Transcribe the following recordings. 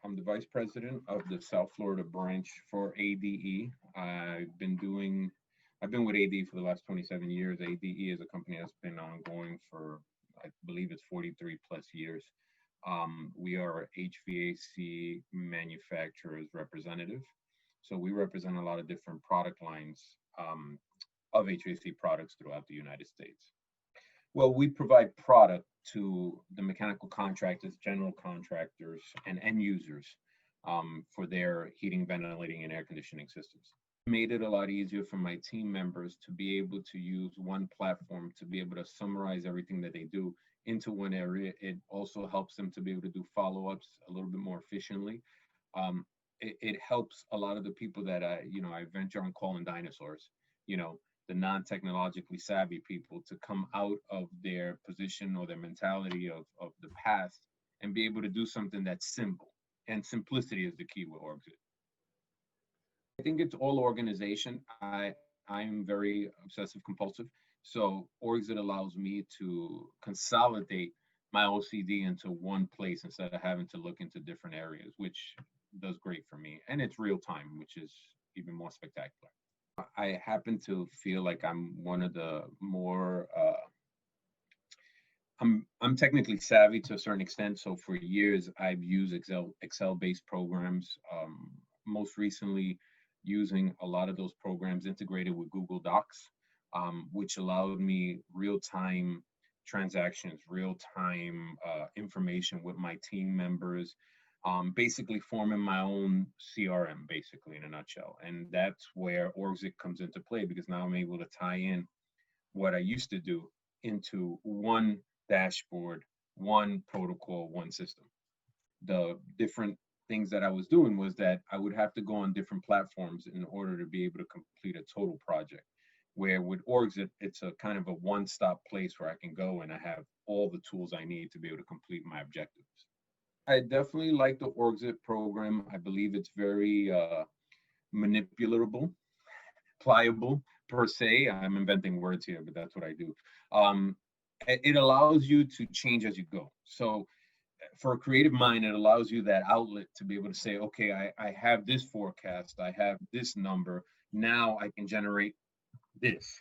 I'm the vice president of the South Florida branch for ADE. I've been with ADE for the last 27 years. ADE is a company that's been ongoing for, I believe it's 43 plus years. We are HVAC manufacturers representative. So we represent a lot of different product lines of HVAC products throughout the United States. Well, we provide product to the mechanical contractors, general contractors, and end users for their heating, ventilating, and air conditioning systems. Made it a lot easier for my team members to be able to use one platform to be able to summarize everything that they do into one area. It also helps them to be able to do follow-ups a little bit more efficiently. It helps a lot of the people that I venture on calling dinosaurs, the non-technologically savvy people, to come out of their position or their mentality of the past and be able to do something that's simple. And simplicity is the key with Orgzit. I think it's all organization. I'm very obsessive compulsive. So Orgzit allows me to consolidate my OCD into one place instead of having to look into different areas, which does great for me. And it's real time, which is even more spectacular. I happen to feel like I'm one of the more I'm technically savvy to a certain extent. So for years I've used Excel based programs. Most recently using a lot of those programs integrated with Google Docs, which allowed me real time transactions, real time information with my team members. Basically forming my own CRM, basically in a nutshell. And that's where Orgzit comes into play, because now I'm able to tie in what I used to do into one dashboard, one protocol, one system. The different things that I was doing was that I would have to go on different platforms in order to be able to complete a total project. Where with Orgzit, it's a kind of a one-stop place where I can go and I have all the tools I need to be able to complete my objectives. I definitely like the Orgzit program. I believe it's very manipulatable, pliable per se. I'm inventing words here, but that's what I do. It allows you to change as you go. So for a creative mind, it allows you that outlet to be able to say, okay, I have this forecast, I have this number. Now I can generate this.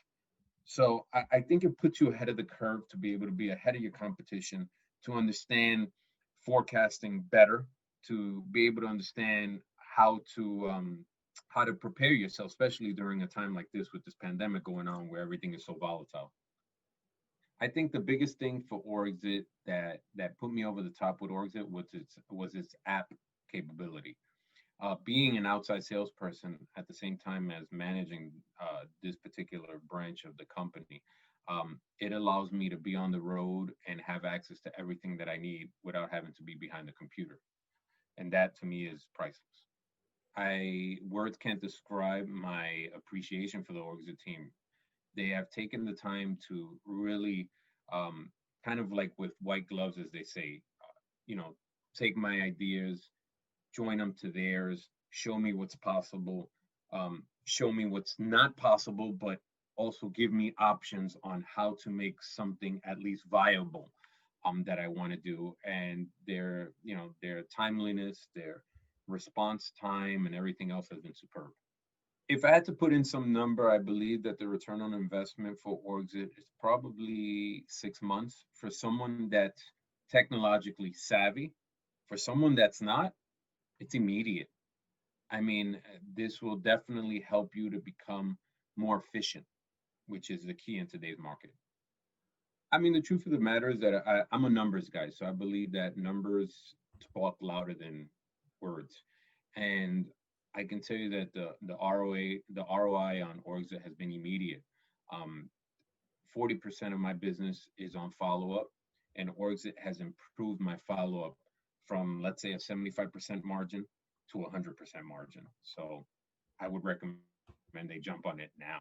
So I think it puts you ahead of the curve to be able to be ahead of your competition, to understand forecasting better, to be able to understand how to prepare yourself, especially during a time like this with this pandemic going on where everything is so volatile. I think the biggest thing for Orgzit that put me over the top with Orgzit was its app capability. Being an outside salesperson at the same time as managing this particular branch of the company, it allows me to be on the road and have access to everything that I need without having to be behind the computer. And that to me is priceless. Words can't describe my appreciation for the Orgzit team. They have taken the time to really kind of like with white gloves, as they say, you know, take my ideas, join them to theirs, show me what's possible, show me what's not possible, but also give me options on how to make something at least viable that I want to do. And their timeliness, their response time, and everything else has been superb. If I had to put in some number, I believe that the return on investment for Orgzit is probably 6 months for someone that's technologically savvy. For someone that's not, it's immediate. I mean, this will definitely help you to become more efficient, which is the key in today's market. I mean, the truth of the matter is that I'm a numbers guy, so I believe that numbers talk louder than words. And I can tell you that the ROI on Orgzit has been immediate. 40% of my business is on follow up, and Orgzit has improved my follow up from, let's say, a 75% margin to a 100% margin. So I would recommend they jump on it now.